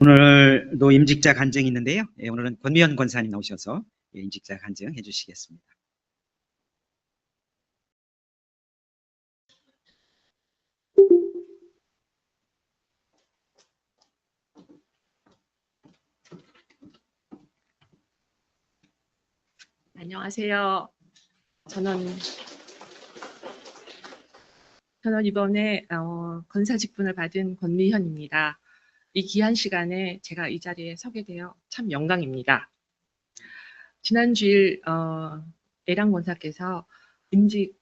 오늘도 임직자 간증이 있는데요. 오늘은 권미현 권사님 나오셔서 임직자 간증 해주시겠습니다. 안녕하세요. 저는 이번에 권사 직분을 받은 권미현입니다. 이 귀한 시간에 제가 이 자리에 서게 되어 참 영광입니다. 지난 주일 애랑 권사께서 임직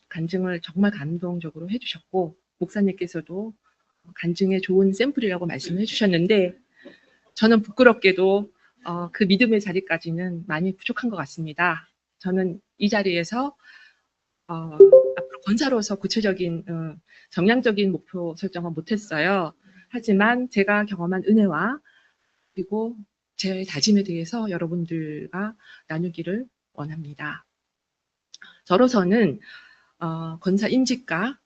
간증을 정말 감동적으로 해주셨고, 목사님께서도 간증의 좋은 샘플이라고 말씀을 해주셨는데, 저는 부끄럽게도 그 믿음의 자리까지는 많이 부족한 것 같습니다. 저는 이 자리에서 앞으로 권사로서 구체적인 정량적인 목표 설정은 못했어요. 하지만 제가 경험한 은혜와 그리고 제 다짐에 대해서 여러분들과 나누기를 원합니다. 저로서는 권사 임직과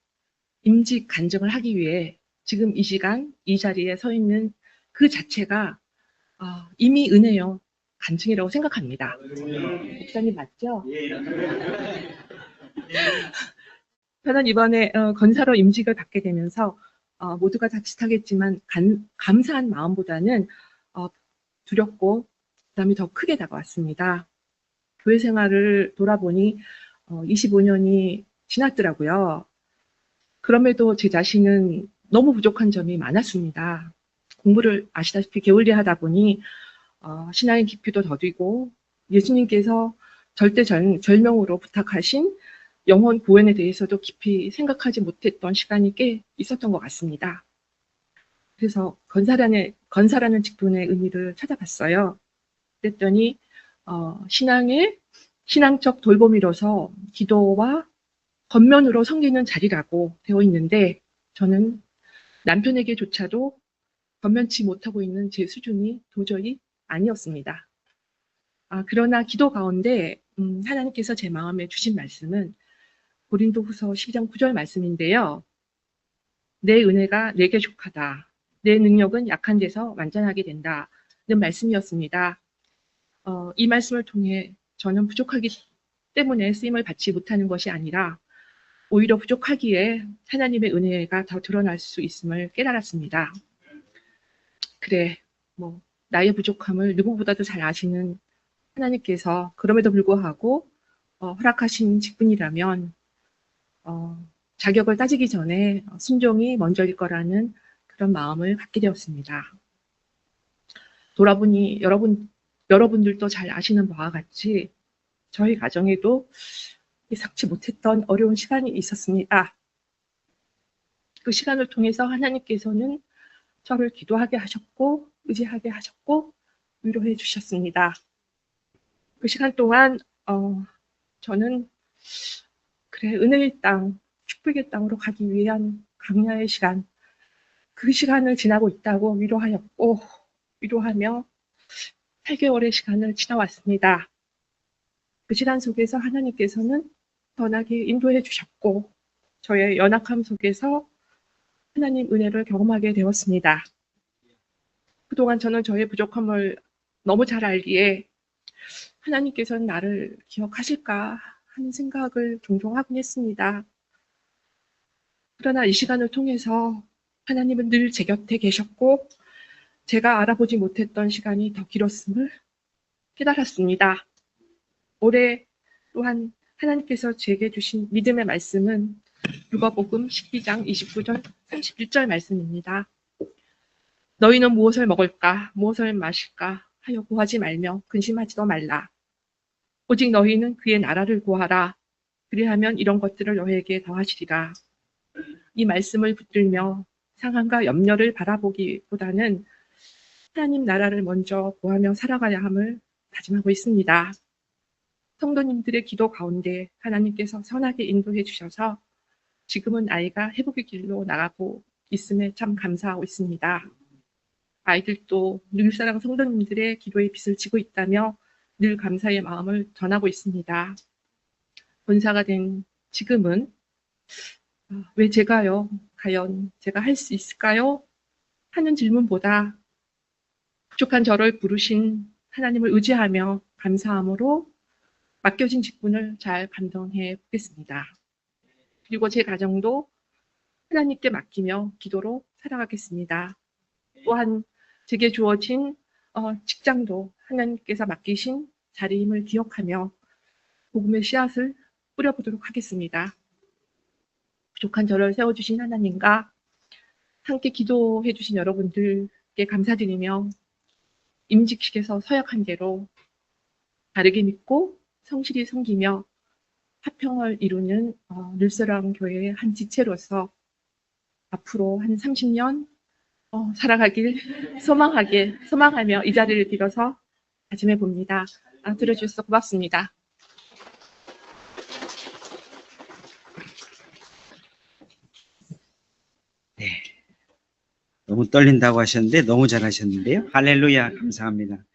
임직 간증을 하기 위해 지금 이 시간 이 자리에 서 있는 그 자체가 이미 은혜요 간증이라고 생각합니다. 목사님 맞죠? 저는 이번에 권사로 임직을 받게 되면서 모두가 자칫하겠지만 감사한 마음보다는 두렵고 부담이 더 크게 다가왔습니다. 교회 생활을 돌아보니 25년이 지났더라고요. 그럼에도 제 자신은 너무 부족한 점이 많았습니다. 공부를 아시다시피 게을리 하다 보니 신앙의 깊이도 더디고 예수님께서 절대절명으로 부탁하신 영혼 구원에 대해서도 깊이 생각하지 못했던 시간이 꽤 있었던 것 같습니다. 그래서 권사라는 직분의 의미를 찾아봤어요. 그랬더니 신앙적 돌봄이로서 기도와 겉면으로 섬기는 자리라고 되어 있는데, 저는 남편에게조차도 겉면치 못하고 있는 제 수준이 도저히 아니었습니다. 그러나 기도 가운데 하나님께서 제 마음에 주신 말씀은 고린도후서 12장 9절 말씀인데요. 내 은혜가 내게 족하다. 내 능력은 약한 데서 완전하게 된다는 말씀이었습니다. 이 말씀을 통해 저는 부족하기 때문에 쓰임을 받지 못하는 것이 아니라 오히려 부족하기에 하나님의 은혜가 더 드러날 수 있음을 깨달았습니다. 그래, 나의 부족함을 누구보다도 잘 아시는 하나님께서 그럼에도 불구하고 허락하신 직분이라면 자격을 따지기 전에 순종이 먼저일 거라는 그런 마음을 갖게 되었습니다. 돌아보니 여러분들도 잘 아시는 바와 같이 저희 가정에도 예상치 못했던 어려운 시간이 있었습니다. 그 시간을 통해서 하나님께서는 저를 기도하게 하셨고 의지하게 하셨고 위로해 주셨습니다. 그 시간 동안 저는 은혜의 땅, 축복의 땅으로 가기 위한 강야의 시간, 그 시간을 지나고 있다고 위로하며 8개월의 시간을 지나왔습니다. 그 시간 속에서 하나님께서는 떠나게 인도해 주셨고 저의 연약함 속에서 하나님 은혜를 경험하게 되었습니다. 그동안 저는 저의 부족함을 너무 잘 알기에 하나님께서는 나를 기억하실까 하는 생각을 종종 하곤 했습니다. 그러나 이 시간을 통해서 하나님은 늘 제 곁에 계셨고 제가 알아보지 못했던 시간이 더 길었음을 깨달았습니다. 올해 또한 하나님께서 제게 주신 믿음의 말씀은 누가복음 12장 29절 31절 말씀입니다. 너희는 무엇을 먹을까 무엇을 마실까 하여 구하지 말며 근심하지도 말라. 오직 너희는 그의 나라를 구하라. 그리하면 이런 것들을 너희에게 더하시리라. 이 말씀을 붙들며 상황과 염려를 바라보기보다는 하나님 나라를 먼저 구하며 살아가야 함을 다짐하고 있습니다. 성도님들의 기도 가운데 하나님께서 선하게 인도해 주셔서 지금은 아이가 회복의 길로 나가고 있음에 참 감사하고 있습니다. 아이들도 늘사랑 성도님들의 기도의 빚을 지고 있다며 늘 감사의 마음을 전하고 있습니다. 권사가 된 지금은 왜 제가요? 과연 제가 할 수 있을까요? 하는 질문보다 부족한 저를 부르신 하나님을 의지하며 감사함으로 맡겨진 직분을 잘 감당해 보겠습니다. 그리고 제 가정도 하나님께 맡기며 기도로 살아가겠습니다. 또한 제게 주어진 직장도 하나님께서 맡기신 자리임을 기억하며 복음의 씨앗을 뿌려보도록 하겠습니다. 부족한 저를 세워주신 하나님과 함께 기도해 주신 여러분들께 감사드리며 임직식에서 서약한 대로 바르게 믿고 성실히 섬기며 화평을 이루는 늘사랑 교회의 한 지체로서 앞으로 한 30년 살아가길 소망하며 이 자리를 빌어서 다짐해 봅니다. 들어주셔서 고맙습니다. 네. 너무 떨린다고 하셨는데 너무 잘하셨는데요. 할렐루야, 감사합니다.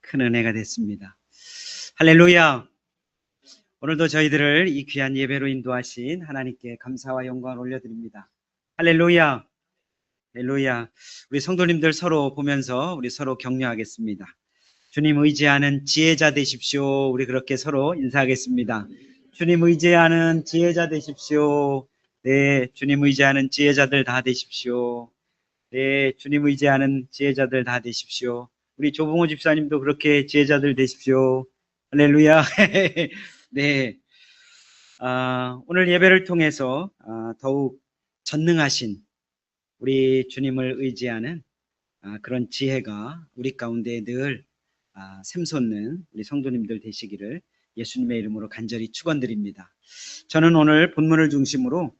큰 은혜가 됐습니다. 할렐루야. 오늘도 저희들을 이 귀한 예배로 인도하신 하나님께 감사와 영광을 올려드립니다. 할렐루야. 할렐루야. 우리 성도님들 서로 보면서 우리 서로 격려하겠습니다. 주님 의지하는 지혜자 되십시오. 우리 그렇게 서로 인사하겠습니다. 주님 의지하는 지혜자 되십시오. 네, 주님 의지하는 지혜자들 다 되십시오. 네, 주님 의지하는 지혜자들 다 되십시오. 우리 조봉호 집사님도 그렇게 지혜자들 되십시오. 할렐루야. 네, 오늘 예배를 통해서 더욱 전능하신 우리 주님을 의지하는 그런 지혜가 우리 가운데 늘 샘솟는 우리 성도님들 되시기를 예수님의 이름으로 간절히 축원드립니다. 저는 오늘 본문을 중심으로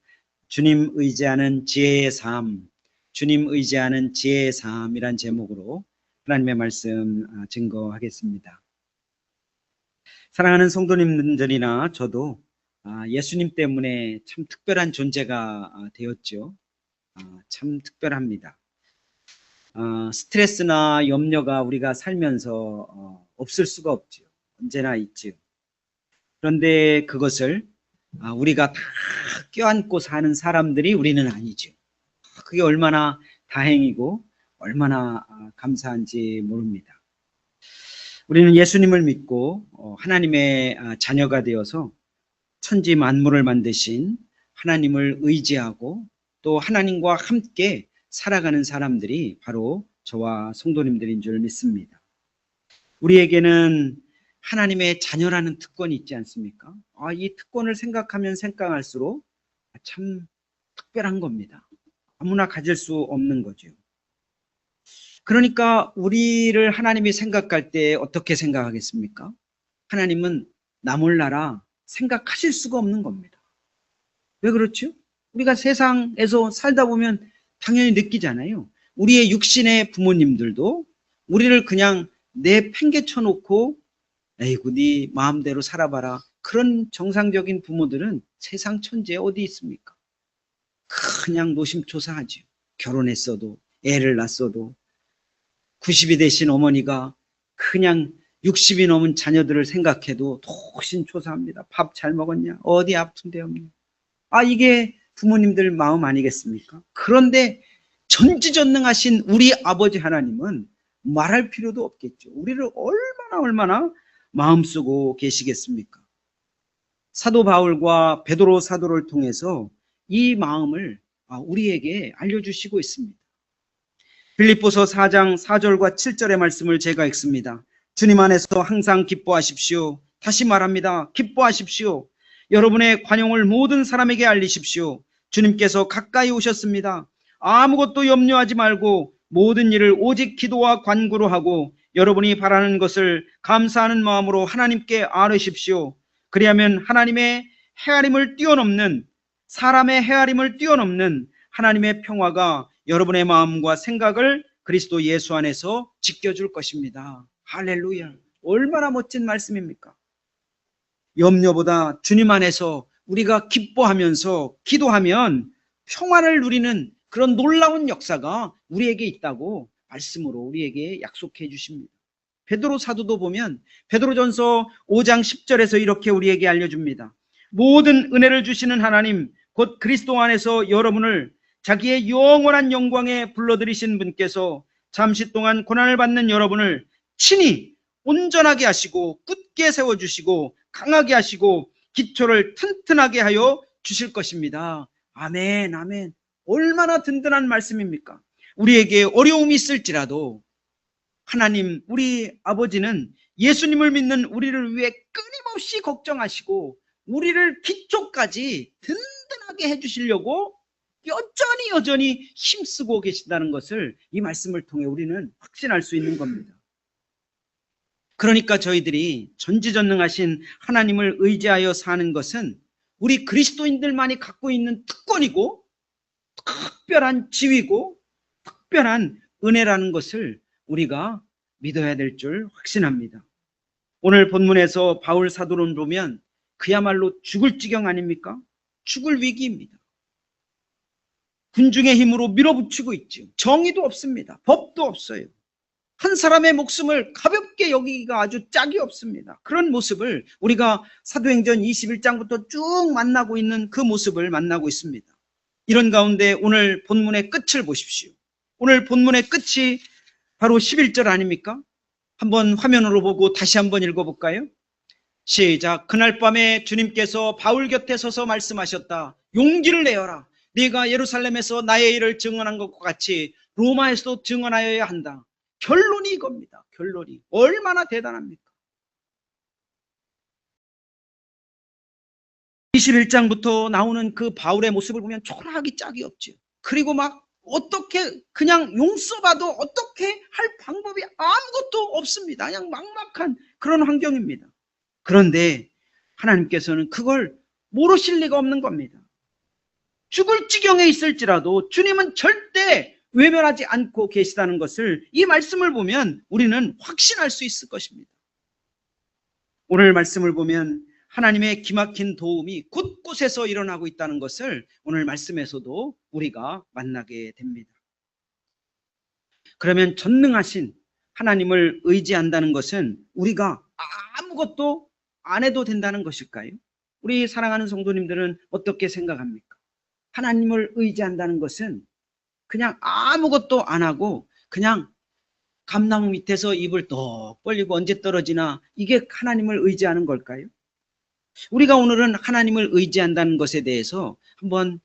주님 의지하는 지혜의 삶, 주님 의지하는 지혜의 삶이란 제목으로 하나님의 말씀 증거하겠습니다. 사랑하는 성도님들이나 저도 예수님 때문에 참 특별한 존재가 되었죠. 참 특별합니다. 스트레스나 염려가 우리가 살면서 없을 수가 없죠. 언제나 있죠. 그런데 그것을 우리가 다 껴안고 사는 사람들이 우리는 아니죠. 그게 얼마나 다행이고 얼마나 감사한지 모릅니다. 우리는 예수님을 믿고 하나님의 자녀가 되어서 천지 만물을 만드신 하나님을 의지하고 또 하나님과 함께 살아가는 사람들이 바로 저와 성도님들인 줄 믿습니다. 우리에게는 하나님의 자녀라는 특권이 있지 않습니까? 이 특권을 생각하면 생각할수록 참 특별한 겁니다. 아무나 가질 수 없는 거죠. 그러니까 우리를 하나님이 생각할 때 어떻게 생각하겠습니까? 하나님은 나 몰라라 생각하실 수가 없는 겁니다. 왜 그렇죠? 우리가 세상에서 살다 보면 당연히 느끼잖아요. 우리의 육신의 부모님들도 우리를 그냥 내팽개쳐 놓고 에이구 네 마음대로 살아봐라. 그런 정상적인 부모들은 세상 천지에 어디 있습니까? 그냥 노심초사하죠. 결혼했어도 애를 낳았어도 90이 되신 어머니가 그냥 60이 넘은 자녀들을 생각해도 노심초사합니다. 밥 잘 먹었냐? 어디 아픈 데 없냐? 이게 부모님들 마음 아니겠습니까? 그런데 전지전능하신 우리 아버지 하나님은 말할 필요도 없겠죠. 우리를 얼마나 마음 쓰고 계시겠습니까? 사도 바울과 베드로 사도를 통해서 이 마음을 우리에게 알려주시고 있습니다. 빌립보서 4장 4절과 7절의 말씀을 제가 읽습니다. 주님 안에서 항상 기뻐하십시오. 다시 말합니다. 기뻐하십시오. 여러분의 관용을 모든 사람에게 알리십시오. 주님께서 가까이 오셨습니다. 아무것도 염려하지 말고 모든 일을 오직 기도와 간구로 하고 여러분이 바라는 것을 감사하는 마음으로 하나님께 아뢰십시오. 그리하면 하나님의 헤아림을 뛰어넘는 사람의 헤아림을 뛰어넘는 하나님의 평화가 여러분의 마음과 생각을 그리스도 예수 안에서 지켜줄 것입니다. 할렐루야. 얼마나 멋진 말씀입니까? 염려보다 주님 안에서 우리가 기뻐하면서 기도하면 평화를 누리는 그런 놀라운 역사가 우리에게 있다고 말씀으로 우리에게 약속해 주십니다. 베드로 사도도 보면 베드로전서 5장 10절에서 이렇게 우리에게 알려줍니다. 모든 은혜를 주시는 하나님 곧 그리스도 안에서 여러분을 자기의 영원한 영광에 불러들이신 분께서 잠시 동안 고난을 받는 여러분을 친히 온전하게 하시고 굳게 세워주시고 강하게 하시고 기초를 튼튼하게 하여 주실 것입니다. 아멘, 아멘. 얼마나 든든한 말씀입니까? 우리에게 어려움이 있을지라도 하나님, 우리 아버지는 예수님을 믿는 우리를 위해 끊임없이 걱정하시고 우리를 기초까지 든든하게 해주시려고 여전히 힘쓰고 계신다는 것을 이 말씀을 통해 우리는 확신할 수 있는 겁니다. 그러니까 저희들이 전지전능하신 하나님을 의지하여 사는 것은 우리 그리스도인들만이 갖고 있는 특권이고 특별한 지위고 특별한 은혜라는 것을 우리가 믿어야 될 줄 확신합니다. 오늘 본문에서 바울 사도를 보면 그야말로 죽을 지경 아닙니까? 죽을 위기입니다. 군중의 힘으로 밀어붙이고 있죠. 정의도 없습니다. 법도 없어요. 한 사람의 목숨을 가볍게 여기기가 아주 짝이 없습니다. 그런 모습을 우리가 사도행전 21장부터 쭉 만나고 있는 그 모습을 만나고 있습니다. 이런 가운데 오늘 본문의 끝을 보십시오. 오늘 본문의 끝이 바로 11절 아닙니까? 한번 화면으로 보고 다시 한번 읽어볼까요? 시작. 그날 밤에 주님께서 바울 곁에 서서 말씀하셨다. 용기를 내어라. 네가 예루살렘에서 나의 일을 증언한 것과 같이 로마에서도 증언하여야 한다. 결론이 이겁니다. 결론이. 얼마나 대단합니까? 21장부터 나오는 그 바울의 모습을 보면 초라하기 짝이 없죠. 그리고 막 어떻게 그냥 용서봐도 어떻게 할 방법이 아무것도 없습니다. 그냥 막막한 그런 환경입니다. 그런데 하나님께서는 그걸 모르실 리가 없는 겁니다. 죽을 지경에 있을지라도 주님은 절대 외면하지 않고 계시다는 것을 이 말씀을 보면 우리는 확신할 수 있을 것입니다. 오늘 말씀을 보면 하나님의 기막힌 도움이 곳곳에서 일어나고 있다는 것을 오늘 말씀에서도 우리가 만나게 됩니다. 그러면 전능하신 하나님을 의지한다는 것은 우리가 아무것도 안 해도 된다는 것일까요? 우리 사랑하는 성도님들은 어떻게 생각합니까? 하나님을 의지한다는 것은 그냥 아무것도 안 하고 그냥 감나무 밑에서 입을 떡 벌리고 언제 떨어지나, 이게 하나님을 의지하는 걸까요? 우리가 오늘은 하나님을 의지한다는 것에 대해서 한번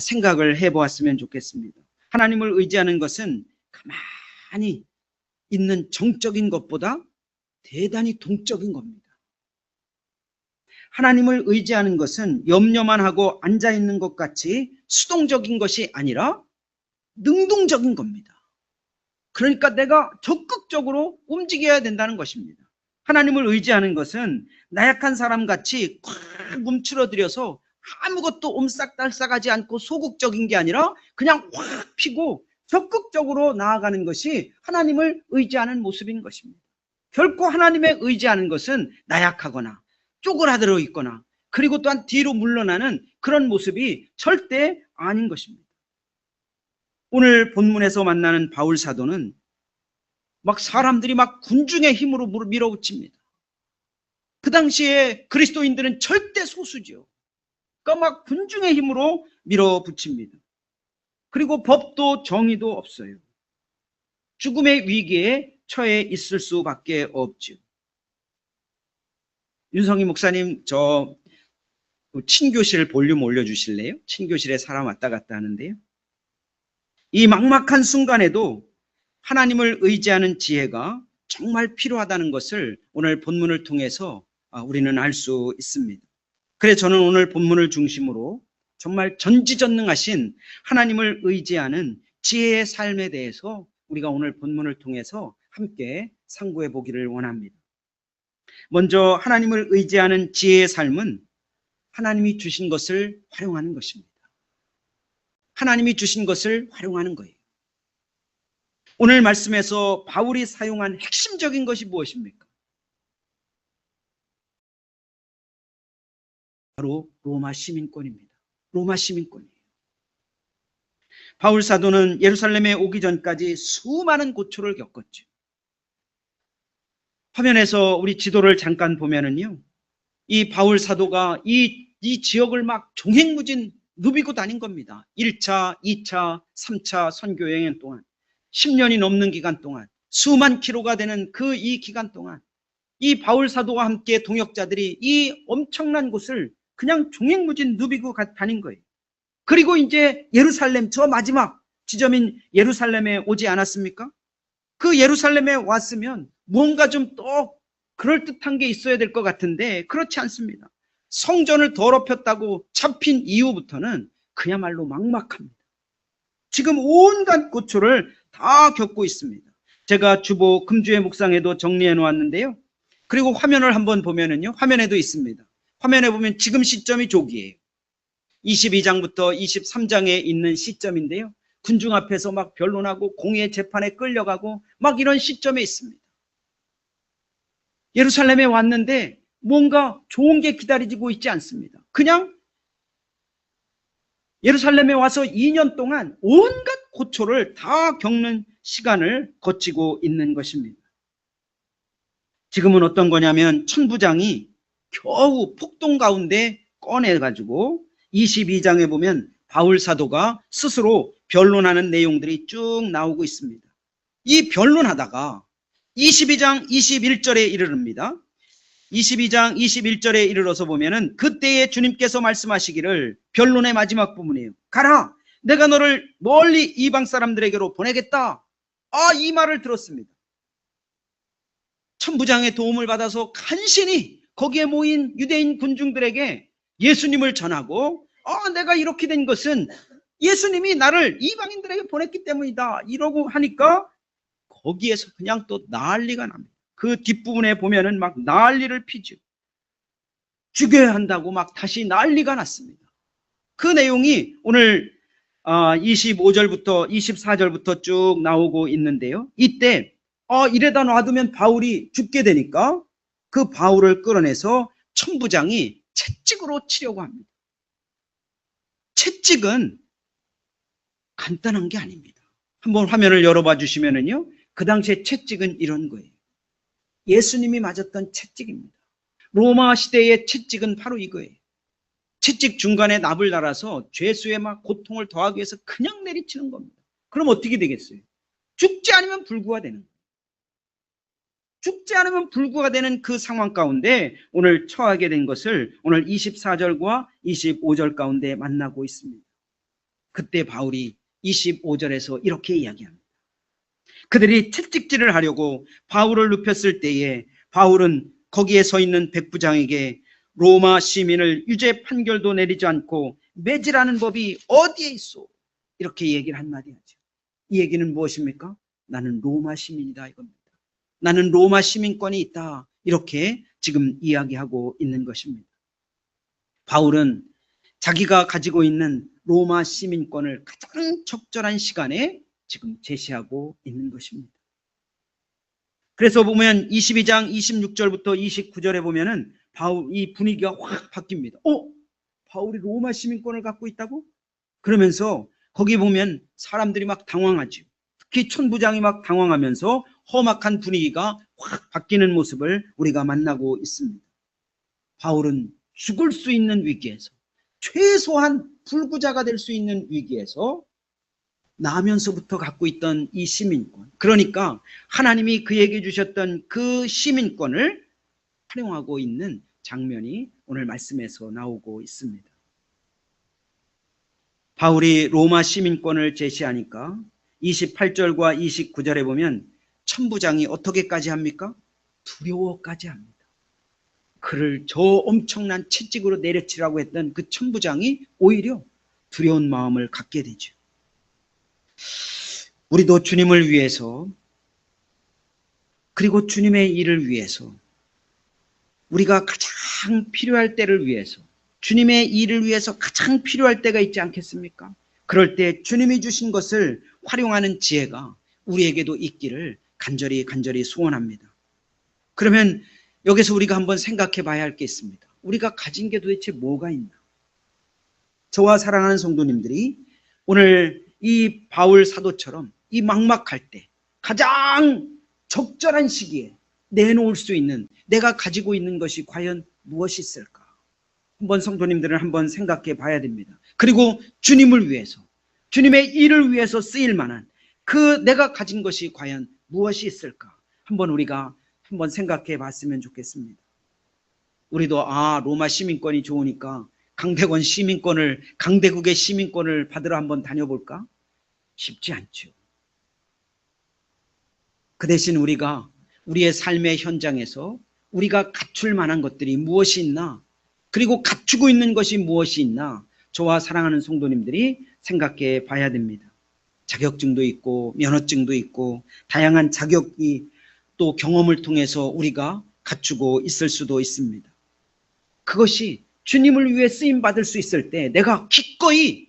생각을 해보았으면 좋겠습니다. 하나님을 의지하는 것은 가만히 있는 정적인 것보다 대단히 동적인 겁니다. 하나님을 의지하는 것은 염려만 하고 앉아있는 것 같이 수동적인 것이 아니라 능동적인 겁니다. 그러니까 내가 적극적으로 움직여야 된다는 것입니다. 하나님을 의지하는 것은 나약한 사람같이 꽉 움츠러들여서 아무것도 옴싹달싹하지 않고 소극적인 게 아니라 그냥 확 피고 적극적으로 나아가는 것이 하나님을 의지하는 모습인 것입니다. 결코 하나님의 의지하는 것은 나약하거나 쪼그라들어 있거나 그리고 또한 뒤로 물러나는 그런 모습이 절대 아닌 것입니다. 오늘 본문에서 만나는 바울 사도는 막 사람들이 막 군중의 힘으로 밀어붙입니다. 그 당시에 그리스도인들은 절대 소수죠. 그러니까 막 군중의 힘으로 밀어붙입니다. 그리고 법도 정의도 없어요. 죽음의 위기에 처해 있을 수밖에 없죠. 윤성희 목사님, 저 친교실 볼륨 올려주실래요? 친교실에 사람 왔다 갔다 하는데요. 이 막막한 순간에도 하나님을 의지하는 지혜가 정말 필요하다는 것을 오늘 본문을 통해서 우리는 알 수 있습니다. 그래서 저는 오늘 본문을 중심으로 정말 전지전능하신 하나님을 의지하는 지혜의 삶에 대해서 우리가 오늘 본문을 통해서 함께 상고해 보기를 원합니다. 먼저 하나님을 의지하는 지혜의 삶은 하나님이 주신 것을 활용하는 것입니다. 하나님이 주신 것을 활용하는 거예요. 오늘 말씀에서 바울이 사용한 핵심적인 것이 무엇입니까? 바로 로마 시민권입니다. 로마 시민권이에요. 바울 사도는 예루살렘에 오기 전까지 수많은 고초를 겪었죠. 화면에서 우리 지도를 잠깐 보면은요, 이 바울 사도가 이 지역을 막 종횡무진 누비고 다닌 겁니다. 1차, 2차, 3차 선교 여행 동안. 10년이 넘는 기간 동안, 수만 킬로가 되는 이 기간 동안 이 바울 사도와 함께 동역자들이 이 엄청난 곳을 그냥 종횡무진 누비고 다닌 거예요. 그리고 이제 예루살렘, 저 마지막 지점인 예루살렘에 오지 않았습니까? 그 예루살렘에 왔으면 뭔가 좀 또 그럴듯한 게 있어야 될 것 같은데 그렇지 않습니다. 성전을 더럽혔다고 잡힌 이후부터는 그야말로 막막합니다. 지금 온갖 고초를 다 겪고 있습니다. 제가 주보 금주의 묵상에도 정리해 놓았는데요. 그리고 화면을 한번 보면은요, 화면에도 있습니다. 화면에 보면 지금 시점이 조기예요. 22장부터 23장에 있는 시점인데요. 군중 앞에서 막 변론하고 공의 재판에 끌려가고 막 이런 시점에 있습니다. 예루살렘에 왔는데 뭔가 좋은 게 기다리고 있지 않습니다. 그냥 예루살렘에 와서 2년 동안 온갖 고초를 다 겪는 시간을 거치고 있는 것입니다. 지금은 어떤 거냐면 천부장이 겨우 폭동 가운데 꺼내가지고 22장에 보면 바울 사도가 스스로 변론하는 내용들이 쭉 나오고 있습니다. 이 변론하다가 22장 21절에 이르릅니다. 22장 21절에 이르러서 보면은 그때에 주님께서 말씀하시기를, 변론의 마지막 부분이에요. 가라, 내가 너를 멀리 이방 사람들에게로 보내겠다. 이 말을 들었습니다. 천부장의 도움을 받아서 간신히 거기에 모인 유대인 군중들에게 예수님을 전하고, 내가 이렇게 된 것은 예수님이 나를 이방인들에게 보냈기 때문이다, 이러고 하니까 거기에서 그냥 또 난리가 납니다. 그 뒷부분에 보면은 막 난리를 피죠. 죽여야 한다고 막 다시 난리가 났습니다. 그 내용이 오늘 25절부터 24절부터 쭉 나오고 있는데요. 이때 이래다 놔두면 바울이 죽게 되니까 그 바울을 끌어내서 천부장이 채찍으로 치려고 합니다. 채찍은 간단한 게 아닙니다. 한번 화면을 열어봐 주시면은요, 그 당시에 채찍은 이런 거예요. 예수님이 맞았던 채찍입니다. 로마 시대의 채찍은 바로 이거예요. 채찍 중간에 납을 달아서 죄수의 막 고통을 더하기 위해서 그냥 내리치는 겁니다. 그럼 어떻게 되겠어요? 죽지 않으면 불구가 되는 거예요. 죽지 않으면 불구가 되는 그 상황 가운데 오늘 처하게 된 것을 오늘 24절과 25절 가운데 만나고 있습니다. 그때 바울이 25절에서 이렇게 이야기합니다. 그들이 채찍질을 하려고 바울을 눕혔을 때에 바울은 거기에 서 있는 백부장에게 로마 시민을 유죄 판결도 내리지 않고 매질하는 법이 어디에 있어? 이렇게 얘기를 한마디 하죠. 이 얘기는 무엇입니까? 나는 로마 시민이다, 이겁니다. 나는 로마 시민권이 있다, 이렇게 지금 이야기하고 있는 것입니다. 바울은 자기가 가지고 있는 로마 시민권을 가장 적절한 시간에 지금 제시하고 있는 것입니다. 그래서 보면 22장 26절부터 29절에 보면은 이 분위기가 확 바뀝니다. 바울이 로마 시민권을 갖고 있다고? 그러면서 거기 보면 사람들이 막 당황하죠. 특히 천부장이 막 당황하면서 험악한 분위기가 확 바뀌는 모습을 우리가 만나고 있습니다. 바울은 죽을 수 있는 위기에서, 최소한 불구자가 될 수 있는 위기에서 나면서부터 갖고 있던 이 시민권, 그러니까 하나님이 그에게 주셨던 그 시민권을 활용하고 있는 장면이 오늘 말씀에서 나오고 있습니다. 바울이 로마 시민권을 제시하니까 28절과 29절에 보면 천부장이 어떻게까지 합니까? 두려워까지 합니다. 그를 저 엄청난 채찍으로 내려치라고 했던 그 천부장이 오히려 두려운 마음을 갖게 되죠. 우리도 주님을 위해서, 그리고 주님의 일을 위해서, 우리가 가장 필요할 때를 위해서, 주님의 일을 위해서 가장 필요할 때가 있지 않겠습니까? 그럴 때 주님이 주신 것을 활용하는 지혜가 우리에게도 있기를 간절히 소원합니다. 그러면 여기서 우리가 한번 생각해 봐야 할 게 있습니다. 우리가 가진 게 도대체 뭐가 있나? 저와 사랑하는 성도님들이 오늘 이 바울 사도처럼 이 막막할 때 가장 적절한 시기에 내놓을 수 있는 내가 가지고 있는 것이 과연 무엇이 있을까? 한번 성도님들은 한번 생각해 봐야 됩니다. 그리고 주님을 위해서, 주님의 일을 위해서 쓰일 만한 그 내가 가진 것이 과연 무엇이 있을까? 우리가 한번 생각해 봤으면 좋겠습니다. 우리도 로마 시민권이 좋으니까 강대국의 시민권을 받으러 한번 다녀볼까? 쉽지 않죠. 그 대신 우리가 우리의 삶의 현장에서 우리가 갖출 만한 것들이 무엇이 있나? 그리고 갖추고 있는 것이 무엇이 있나? 저와 사랑하는 성도님들이 생각해 봐야 됩니다. 자격증도 있고 면허증도 있고 다양한 자격이 또 경험을 통해서 우리가 갖추고 있을 수도 있습니다. 그것이 주님을 위해 쓰임받을 수 있을 때 내가 기꺼이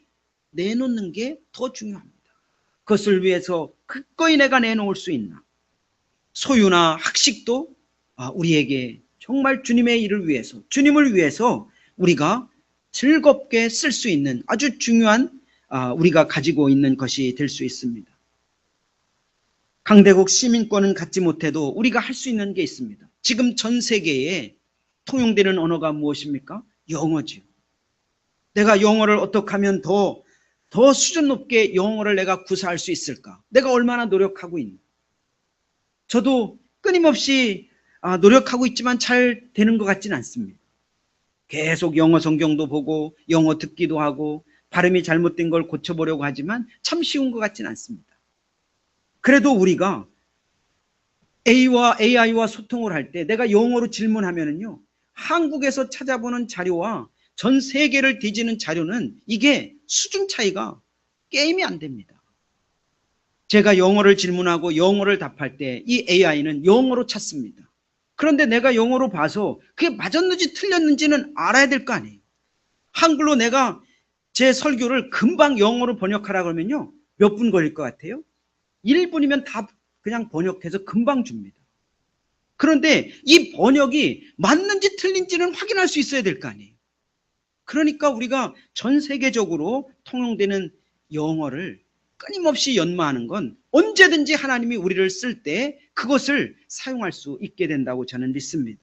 내놓는 게 더 중요합니다. 그것을 위해서 기꺼이 내가 내놓을 수 있나? 소유나 학식도 우리에게 정말 주님의 일을 위해서, 주님을 위해서 우리가 즐겁게 쓸 수 있는 아주 중요한 우리가 가지고 있는 것이 될 수 있습니다. 강대국 시민권은 갖지 못해도 우리가 할 수 있는 게 있습니다. 지금 전 세계에 통용되는 언어가 무엇입니까? 영어지요. 내가 영어를 어떻게 하면 더 수준 높게 영어를 내가 구사할 수 있을까? 내가 얼마나 노력하고 있나? 저도 끊임없이 노력하고 있지만 잘 되는 것 같지는 않습니다. 계속 영어 성경도 보고 영어 듣기도 하고 발음이 잘못된 걸 고쳐보려고 하지만 참 쉬운 것 같지는 않습니다. 그래도 우리가 AI와 소통을 할 때 내가 영어로 질문하면은요, 한국에서 찾아보는 자료와 전 세계를 뒤지는 자료는 이게 수준 차이가 게임이 안 됩니다. 제가 영어를 질문하고 영어를 답할 때 이 AI는 영어로 찾습니다. 그런데 내가 영어로 봐서 그게 맞았는지 틀렸는지는 알아야 될 거 아니에요. 한글로 내가 제 설교를 금방 영어로 번역하라 그러면요, 몇 분 걸릴 것 같아요? 1분이면 다 그냥 번역해서 금방 줍니다. 그런데 이 번역이 맞는지 틀린지는 확인할 수 있어야 될 거 아니에요. 그러니까 우리가 전 세계적으로 통용되는 영어를 끊임없이 연마하는 건 언제든지 하나님이 우리를 쓸 때 그것을 사용할 수 있게 된다고 저는 믿습니다.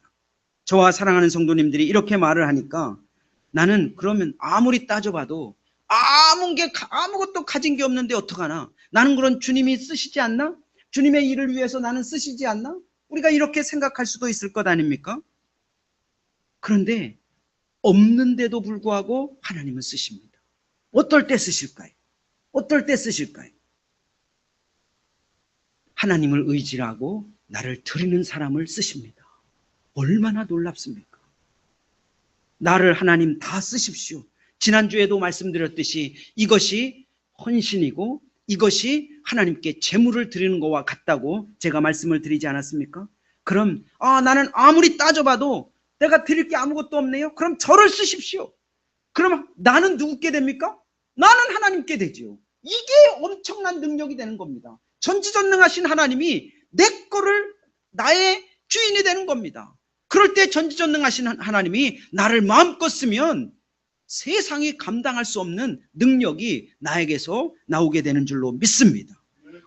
저와 사랑하는 성도님들이 이렇게 말을 하니까 나는 그러면 아무리 따져봐도 아무것도 가진 게 없는데 어떡하나? 나는 그런 주님이 쓰시지 않나? 주님의 일을 위해서 나는 쓰시지 않나? 우리가 이렇게 생각할 수도 있을 것 아닙니까? 그런데 없는데도 불구하고 하나님은 쓰십니다. 어떨 때 쓰실까요? 어떨 때 쓰실까요? 하나님을 의지하고 나를 드리는 사람을 쓰십니다. 얼마나 놀랍습니까? 나를 하나님 다 쓰십시오. 지난주에도 말씀드렸듯이 이것이 헌신이고 이것이 하나님께 제물을 드리는 것과 같다고 제가 말씀을 드리지 않았습니까? 그럼 나는 아무리 따져봐도 내가 드릴 게 아무것도 없네요. 그럼 저를 쓰십시오. 그럼 나는 누구께 됩니까? 나는 하나님께 되지요. 이게 엄청난 능력이 되는 겁니다. 전지전능하신 하나님이 내 거를 나의 주인이 되는 겁니다. 그럴 때 전지전능하신 하나님이 나를 마음껏 쓰면 세상이 감당할 수 없는 능력이 나에게서 나오게 되는 줄로 믿습니다.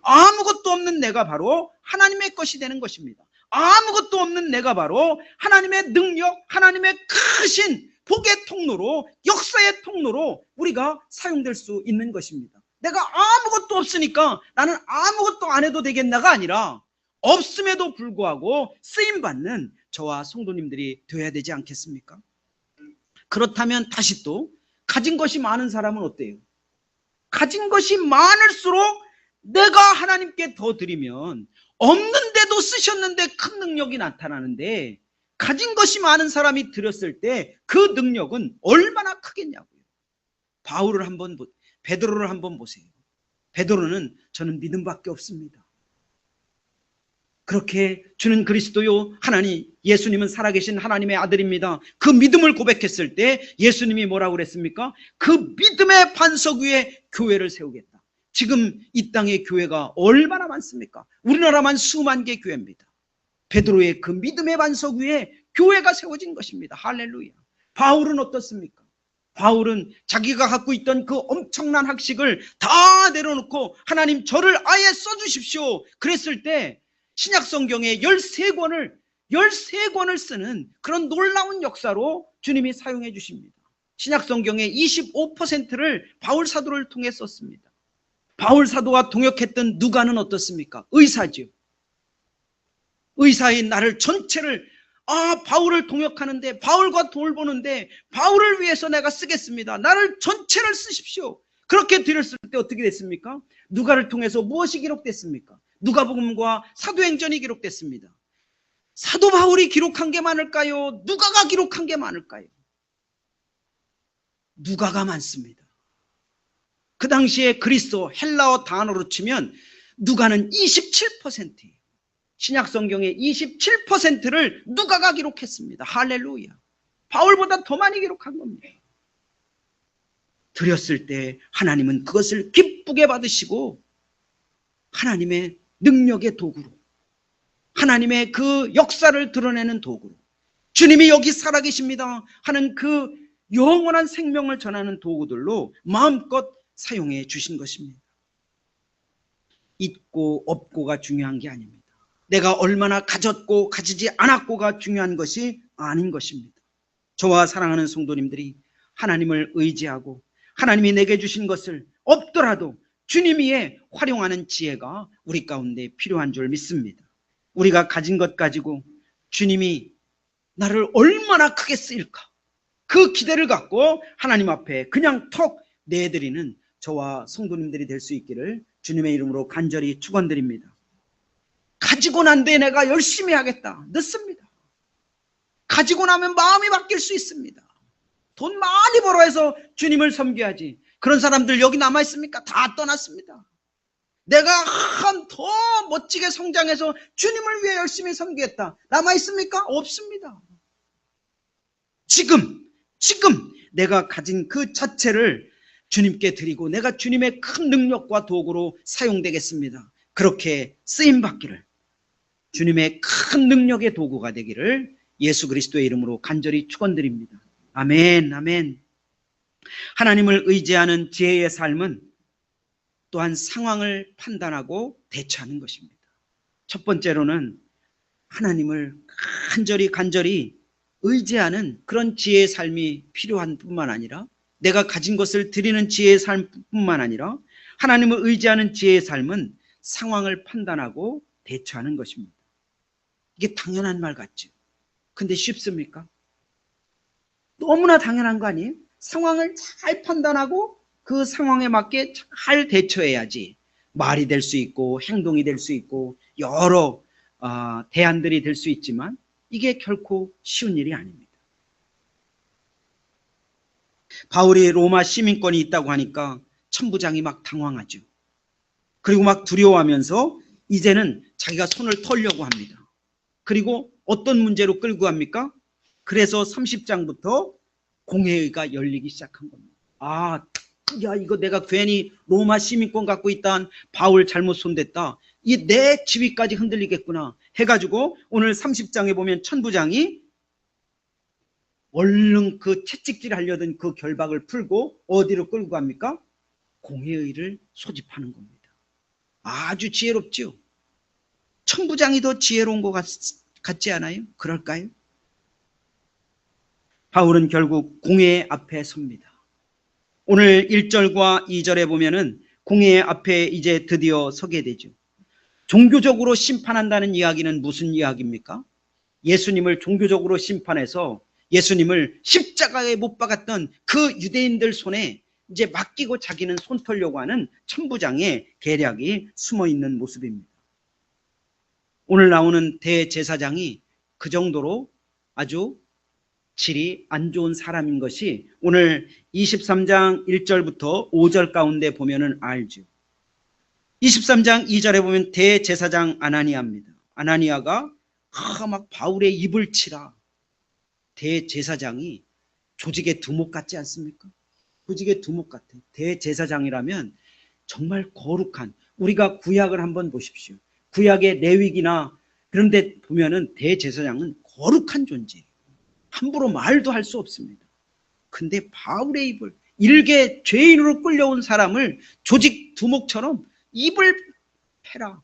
아무것도 없는 내가 바로 하나님의 것이 되는 것입니다. 아무것도 없는 내가 바로 하나님의 능력, 하나님의 크신 복의 통로로, 역사의 통로로 우리가 사용될 수 있는 것입니다. 내가 아무것도 없으니까 나는 아무것도 안 해도 되겠나가 아니라 없음에도 불구하고 쓰임받는 저와 성도님들이 되어야 되지 않겠습니까? 그렇다면 다시 또 가진 것이 많은 사람은 어때요? 가진 것이 많을수록 내가 하나님께 더 드리면 없는데도 쓰셨는데 큰 능력이 나타나는데 가진 것이 많은 사람이 드렸을 때 그 능력은 얼마나 크겠냐고요. 베드로를 한번 보세요. 베드로는 저는 믿음밖에 없습니다. 그렇게 주는 그리스도요, 예수님은 살아계신 하나님의 아들입니다. 그 믿음을 고백했을 때 예수님이 뭐라고 그랬습니까? 그 믿음의 반석 위에 교회를 세우겠다. 지금 이 땅의 교회가 얼마나 많습니까? 우리나라만 수만 개 교회입니다. 베드로의 그 믿음의 반석 위에 교회가 세워진 것입니다. 할렐루야. 바울은 어떻습니까? 바울은 자기가 갖고 있던 그 엄청난 학식을 다 내려놓고 하나님 저를 아예 써주십시오. 그랬을 때 신약 성경의 13권을 쓰는 그런 놀라운 역사로 주님이 사용해 주십니다. 신약 성경의 25%를 바울 사도를 통해 썼습니다. 바울 사도와 동역했던 누가는 어떻습니까? 의사죠. 의사인 나를 전체를 바울을 동역하는데 바울과 돈을 버는데 바울을 위해서 내가 쓰겠습니다. 나를 전체를 쓰십시오. 그렇게 드렸을 때 어떻게 됐습니까? 누가를 통해서 무엇이 기록됐습니까? 누가복음과 사도행전이 기록됐습니다. 사도 바울이 기록한 게 많을까요? 누가가 기록한 게 많을까요? 누가가 많습니다. 그 당시에 그리스도 헬라어 단어로 치면 누가는 27%예요. 신약 성경의 27%를 누가가 기록했습니다. 할렐루야. 바울보다 더 많이 기록한 겁니다. 드렸을 때 하나님은 그것을 기쁘게 받으시고 하나님의 능력의 도구로, 하나님의 그 역사를 드러내는 도구로, 주님이 여기 살아계십니다 하는 그 영원한 생명을 전하는 도구들로 마음껏 사용해 주신 것입니다. 있고 없고가 중요한 게 아닙니다. 내가 얼마나 가졌고 가지지 않았고가 중요한 것이 아닌 것입니다. 저와 사랑하는 성도님들이 하나님을 의지하고 하나님이 내게 주신 것을 없더라도 주님 위에 활용하는 지혜가 우리 가운데 필요한 줄 믿습니다. 우리가 가진 것 가지고 주님이 나를 얼마나 크게 쓰일까, 그 기대를 갖고 하나님 앞에 그냥 턱 내드리는 저와 성도님들이 될 수 있기를 주님의 이름으로 간절히 축원드립니다. 가지고 난 뒤에 내가 열심히 하겠다, 늦습니다. 가지고 나면 마음이 바뀔 수 있습니다. 돈 많이 벌어 해서 주님을 섬겨야지. 그런 사람들 여기 남아 있습니까? 다 떠났습니다. 내가 더 멋지게 성장해서 주님을 위해 열심히 섬기겠다, 남아 있습니까? 없습니다. 지금 내가 가진 그 자체를 주님께 드리고 내가 주님의 큰 능력과 도구로 사용되겠습니다. 그렇게 쓰임받기를, 주님의 큰 능력의 도구가 되기를 예수 그리스도의 이름으로 간절히 축원드립니다. 아멘, 아멘. 하나님을 의지하는 지혜의 삶은 또한 상황을 판단하고 대처하는 것입니다. 첫 번째로는 하나님을 간절히 의지하는 그런 지혜의 삶이 필요한 뿐만 아니라, 내가 가진 것을 드리는 지혜의 삶뿐만 아니라 하나님을 의지하는 지혜의 삶은 상황을 판단하고 대처하는 것입니다. 이게 당연한 말 같죠? 근데 쉽습니까? 너무나 당연한 거 아니에요? 상황을 잘 판단하고 그 상황에 맞게 잘 대처해야지 말이 될 수 있고 행동이 될 수 있고 여러 대안들이 될 수 있지만 이게 결코 쉬운 일이 아닙니다. 바울이 로마 시민권이 있다고 하니까 천부장이 막 당황하죠. 그리고 막 두려워하면서 이제는 자기가 손을 털려고 합니다. 그리고 어떤 문제로 끌고 갑니까? 그래서 30장부터 공회의가 열리기 시작한 겁니다. 이거 내가 괜히 로마 시민권 갖고 있던 바울 잘못 손댔다, 이 내 지위까지 흔들리겠구나 해가지고 오늘 30장에 보면 천부장이 얼른 그 채찍질 하려던 그 결박을 풀고 어디로 끌고 갑니까? 공회의를 소집하는 겁니다. 아주 지혜롭죠? 천부장이 더 지혜로운 것 같지 않아요? 그럴까요? 바울은 결국 공회 앞에 섭니다. 오늘 1절과 2절에 보면은 공회 앞에 이제 드디어 서게 되죠. 종교적으로 심판한다는 이야기는 무슨 이야기입니까? 예수님을 종교적으로 심판해서 예수님을 십자가에 못 박았던 그 유대인들 손에 이제 맡기고 자기는 손 털려고 하는 천부장의 계략이 숨어 있는 모습입니다. 오늘 나오는 대제사장이 그 정도로 아주 질이 안 좋은 사람인 것이 오늘 23장 1절부터 5절 가운데 보면은 알죠. 23장 2절에 보면 대제사장 아나니아입니다. 아나니아가 막 바울의 입을 치라. 대제사장이 조직의 두목 같지 않습니까? 조직의 두목 같아요. 대제사장이라면 정말 거룩한, 우리가 구약을 한번 보십시오. 구약의 레위기나 그런 데 보면은 대제사장은 거룩한 존재예요. 함부로 말도 할 수 없습니다. 근데 바울의 입을, 일개 죄인으로 끌려온 사람을 조직 두목처럼 입을 패라.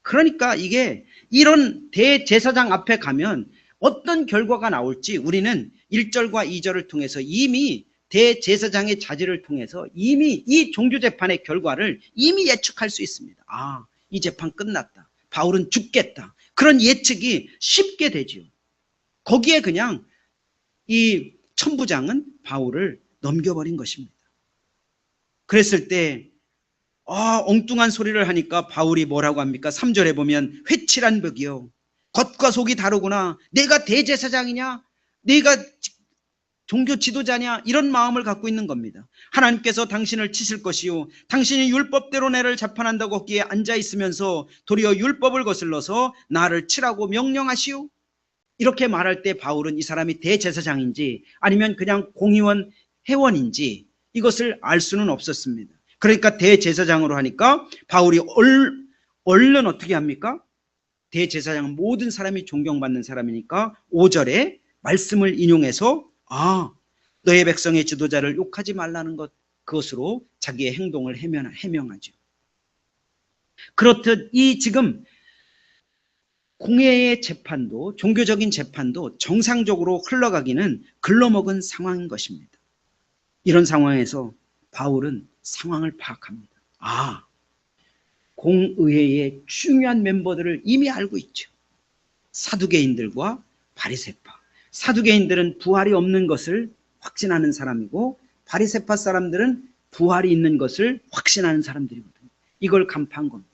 그러니까 이게 이런 대제사장 앞에 가면 어떤 결과가 나올지 우리는 1절과 2절을 통해서 이미 대제사장의 자질을 통해서 이미 이 종교재판의 결과를 이미 예측할 수 있습니다. 아, 이 재판 끝났다. 바울은 죽겠다. 그런 예측이 쉽게 되지요. 거기에 그냥 이 천부장은 바울을 넘겨버린 것입니다. 그랬을 때 엉뚱한 소리를 하니까 바울이 뭐라고 합니까? 3절에 보면 회칠한 벽이요, 겉과 속이 다르구나. 내가 대제사장이냐? 내가 종교 지도자냐? 이런 마음을 갖고 있는 겁니다. 하나님께서 당신을 치실 것이요, 당신이 율법대로 나를 재판한다고 거기에 앉아있으면서 도리어 율법을 거슬러서 나를 치라고 명령하시오. 이렇게 말할 때 바울은 이 사람이 대제사장인지 아니면 그냥 공의원 회원인지 이것을 알 수는 없었습니다. 그러니까 대제사장으로 하니까 바울이 얼른 어떻게 합니까? 대제사장은 모든 사람이 존경받는 사람이니까 5절에 말씀을 인용해서 너의 백성의 지도자를 욕하지 말라는 것, 그것으로 자기의 행동을 해명하죠. 그렇듯 이 지금 공회의 재판도, 종교적인 재판도 정상적으로 흘러가기는 글러먹은 상황인 것입니다. 이런 상황에서 바울은 상황을 파악합니다. 공의회의 중요한 멤버들을 이미 알고 있죠. 사두개인들과 바리새파. 사두개인들은 부활이 없는 것을 확신하는 사람이고, 바리새파 사람들은 부활이 있는 것을 확신하는 사람들이거든요. 이걸 간파한 겁니다.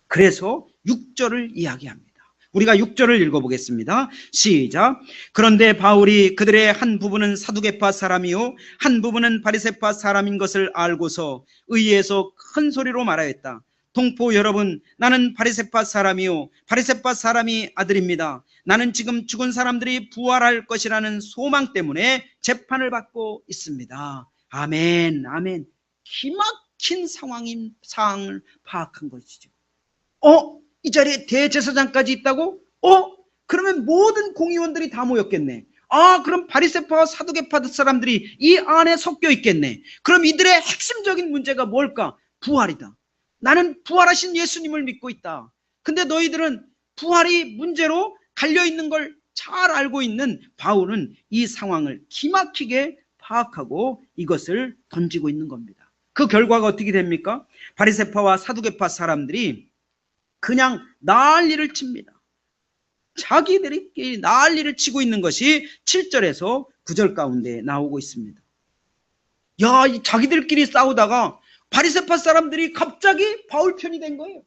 그래서 6절을 이야기합니다. 우리가 6절을 읽어보겠습니다. 시작. 그런데 바울이 그들의 한 부분은 사두개파 사람이요 한 부분은 바리새파 사람인 것을 알고서 의회에서 큰 소리로 말하였다. 동포 여러분, 나는 바리새파 사람이요 바리새파 사람이 아들입니다. 나는 지금 죽은 사람들이 부활할 것이라는 소망 때문에 재판을 받고 있습니다. 아멘, 아멘. 기막힌 상황을 파악한 것이죠. 이 자리에 대제사장까지 있다고? 그러면 모든 공의원들이 다 모였겠네. 그럼 바리새파와 사두개파 사람들이 이 안에 섞여 있겠네. 그럼 이들의 핵심적인 문제가 뭘까? 부활이다. 나는 부활하신 예수님을 믿고 있다. 근데 너희들은 부활이 문제로 갈려있는 걸 잘 알고 있는 바울은 이 상황을 기막히게 파악하고 이것을 던지고 있는 겁니다. 그 결과가 어떻게 됩니까? 바리새파와 사두개파 사람들이 그냥 난리를 칩니다. 자기들끼리 난리를 치고 있는 것이 7절에서 9절 가운데 나오고 있습니다. 자기들끼리 싸우다가 바리새파 사람들이 갑자기 바울 편이 된 거예요.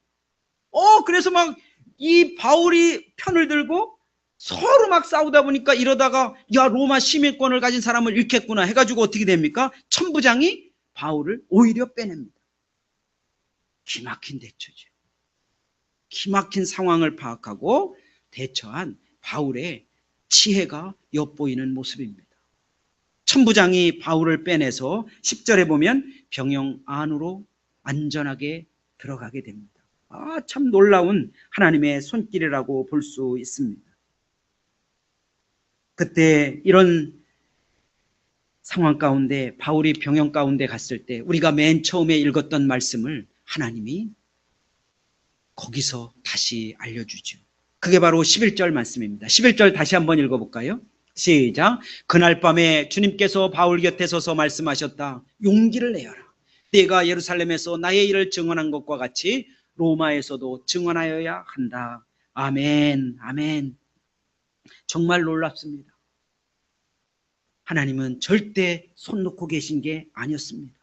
그래서 막 이 바울이 편을 들고 서로 막 싸우다 보니까 이러다가 로마 시민권을 가진 사람을 잃겠구나 해가지고 어떻게 됩니까? 천부장이 바울을 오히려 빼냅니다. 기막힌 대처죠. 기막힌 상황을 파악하고 대처한 바울의 지혜가 엿보이는 모습입니다. 천부장이 바울을 빼내서 10절에 보면 병영 안으로 안전하게 들어가게 됩니다. 참 놀라운 하나님의 손길이라고 볼 수 있습니다. 그때 이런 상황 가운데 바울이 병영 가운데 갔을 때 우리가 맨 처음에 읽었던 말씀을 하나님이 거기서 다시 알려주죠. 그게 바로 11절 말씀입니다. 11절 다시 한번 읽어볼까요? 시작. 그날 밤에 주님께서 바울 곁에 서서 말씀하셨다. 용기를 내어라. 네가 예루살렘에서 나의 일을 증언한 것과 같이 로마에서도 증언하여야 한다. 아멘, 아멘. 정말 놀랍습니다. 하나님은 절대 손 놓고 계신 게 아니었습니다.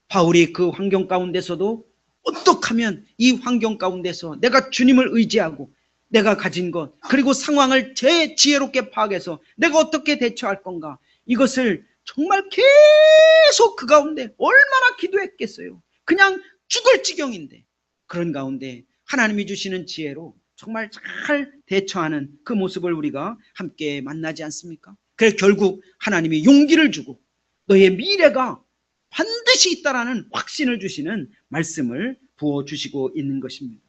바울이 그 환경 가운데서도 어떻게 하면 이 환경 가운데서 내가 주님을 의지하고 내가 가진 것, 그리고 상황을 제 지혜롭게 파악해서 내가 어떻게 대처할 건가, 이것을 정말 계속 그 가운데 얼마나 기도했겠어요. 그냥 죽을 지경인데 그런 가운데 하나님이 주시는 지혜로 정말 잘 대처하는 그 모습을 우리가 함께 만나지 않습니까? 그래서 결국 하나님이 용기를 주고 너의 미래가 반드시 있다라는 확신을 주시는 말씀을 부어주시고 있는 것입니다.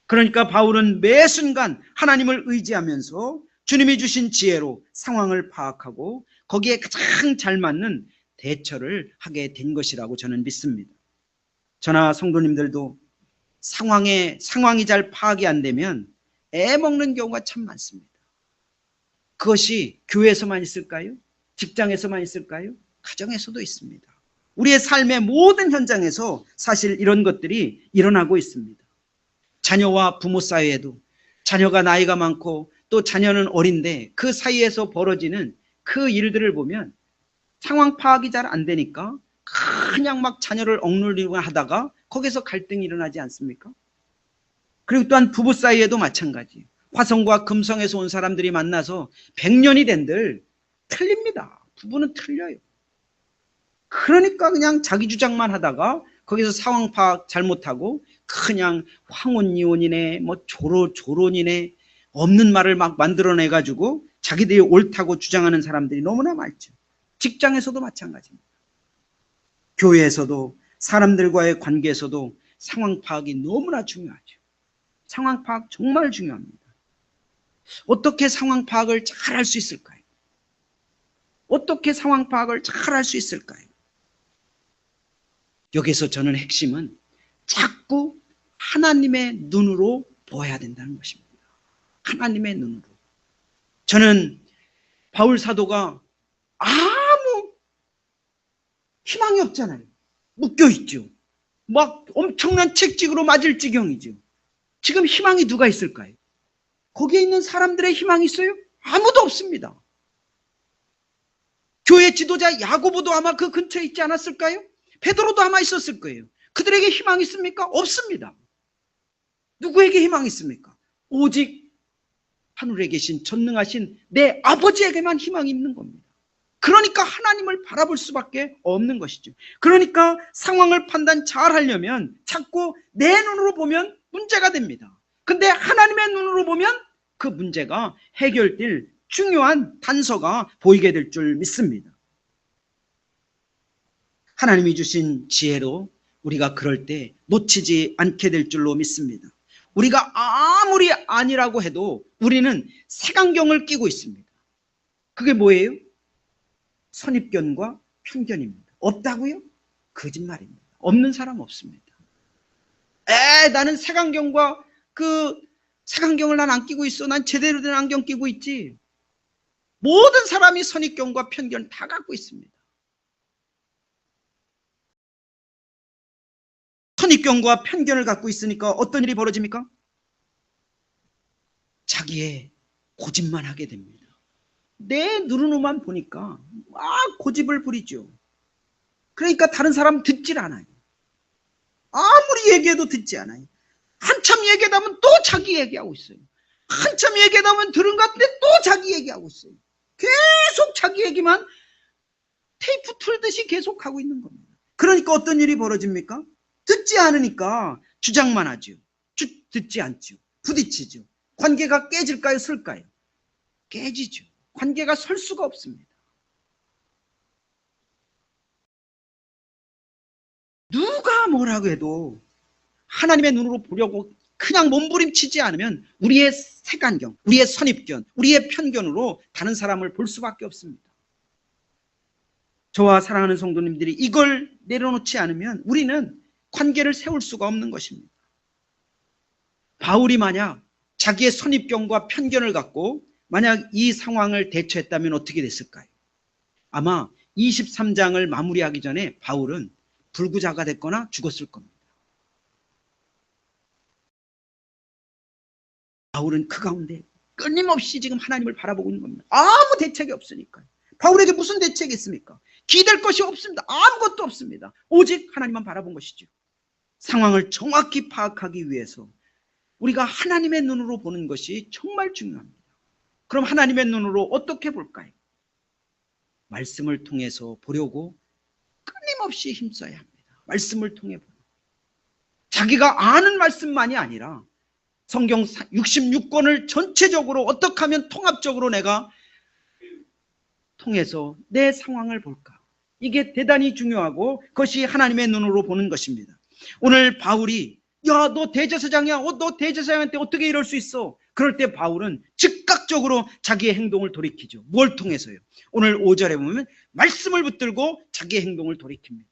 그러니까 바울은 매 순간 하나님을 의지하면서 주님이 주신 지혜로 상황을 파악하고 거기에 가장 잘 맞는 대처를 하게 된 것이라고 저는 믿습니다. 저나 성도님들도 상황이 잘 파악이 안 되면 애먹는 경우가 참 많습니다. 그것이 교회에서만 있을까요? 직장에서만 있을까요? 가정에서도 있습니다. 우리의 삶의 모든 현장에서 사실 이런 것들이 일어나고 있습니다. 자녀와 부모 사이에도 자녀가 나이가 많고 또 자녀는 어린데 그 사이에서 벌어지는 그 일들을 보면 상황 파악이 잘 안 되니까 그냥 막 자녀를 억누르려 하다가 거기서 갈등이 일어나지 않습니까? 그리고 또한 부부 사이에도 마찬가지. 화성과 금성에서 온 사람들이 만나서 100년이 된들 틀립니다. 부부는 틀려요. 그러니까 그냥 자기 주장만 하다가 거기서 상황 파악 잘못하고 그냥 황혼이혼이네 뭐 조론이네 없는 말을 막 만들어내가지고 자기들이 옳다고 주장하는 사람들이 너무나 많죠. 직장에서도 마찬가지입니다. 교회에서도 사람들과의 관계에서도 상황 파악이 너무나 중요하죠. 상황 파악 정말 중요합니다. 어떻게 상황 파악을 잘 할 수 있을까요? 어떻게 상황 파악을 잘 할 수 있을까요? 여기서 저는 핵심은 자꾸 하나님의 눈으로 보아야 된다는 것입니다. 하나님의 눈으로. 저는 바울 사도가 아무 희망이 없잖아요. 묶여있죠. 막 엄청난 책찍으로 맞을 지경이죠. 지금 희망이 누가 있을까요? 거기에 있는 사람들의 희망이 있어요? 아무도 없습니다. 교회 지도자 야고보도 아마 그 근처에 있지 않았을까요? 베드로도 아마 있었을 거예요. 그들에게 희망이 있습니까? 없습니다. 누구에게 희망이 있습니까? 오직 하늘에 계신 전능하신 내 아버지에게만 희망이 있는 겁니다. 그러니까 하나님을 바라볼 수밖에 없는 것이죠. 그러니까 상황을 판단 잘 하려면 자꾸 내 눈으로 보면 문제가 됩니다. 근데 하나님의 눈으로 보면 그 문제가 해결될 중요한 단서가 보이게 될 줄 믿습니다. 하나님이 주신 지혜로 우리가 그럴 때 놓치지 않게 될 줄로 믿습니다. 우리가 아무리 아니라고 해도 우리는 색안경을 끼고 있습니다. 그게 뭐예요? 선입견과 편견입니다. 없다고요? 거짓말입니다. 없는 사람 없습니다. 나는 색안경과 색안경을 난 안 끼고 있어. 난 제대로 된 안경 끼고 있지. 모든 사람이 선입견과 편견 다 갖고 있습니다. 선입견과 편견을 갖고 있으니까 어떤 일이 벌어집니까? 자기의 고집만 하게 됩니다. 내 눈으로만 보니까 막 고집을 부리죠. 그러니까 다른 사람 듣질 않아요. 아무리 얘기해도 듣지 않아요. 한참 얘기하다 보면 또 자기 얘기하고 있어요. 한참 얘기하다 보면 들은 것 같은데 또 자기 얘기하고 있어요. 계속 자기 얘기만 테이프 틀듯이 계속 하고 있는 겁니다. 그러니까 어떤 일이 벌어집니까? 듣지 않으니까 주장만 하죠. 듣지 않죠. 부딪히죠. 관계가 깨질까요? 설까요? 깨지죠. 관계가 설 수가 없습니다. 누가 뭐라고 해도 하나님의 눈으로 보려고 그냥 몸부림치지 않으면 우리의 색안경, 우리의 선입견, 우리의 편견으로 다른 사람을 볼 수밖에 없습니다. 저와 사랑하는 성도님들이 이걸 내려놓지 않으면 우리는 관계를 세울 수가 없는 것입니다. 바울이 만약 자기의 선입견과 편견을 갖고 만약 이 상황을 대처했다면 어떻게 됐을까요? 아마 23장을 마무리하기 전에 바울은 불구자가 됐거나 죽었을 겁니다. 바울은 그 가운데 끊임없이 지금 하나님을 바라보고 있는 겁니다. 아무 대책이 없으니까요. 바울에게 무슨 대책이 있습니까? 기댈 것이 없습니다. 아무것도 없습니다. 오직 하나님만 바라본 것이죠. 상황을 정확히 파악하기 위해서 우리가 하나님의 눈으로 보는 것이 정말 중요합니다. 그럼 하나님의 눈으로 어떻게 볼까요? 말씀을 통해서 보려고 끊임없이 힘써야 합니다. 말씀을 통해 보려. 자기가 아는 말씀만이 아니라 성경 66권을 전체적으로 어떻게 하면 통합적으로 내가 통해서 내 상황을 볼까? 이게 대단히 중요하고 그것이 하나님의 눈으로 보는 것입니다. 오늘 바울이 너 대제사장이야. 너 대제사장한테 어떻게 이럴 수 있어? 그럴 때 바울은 즉각적으로 자기의 행동을 돌이키죠. 뭘 통해서요? 오늘 5절에 보면 말씀을 붙들고 자기의 행동을 돌이킵니다.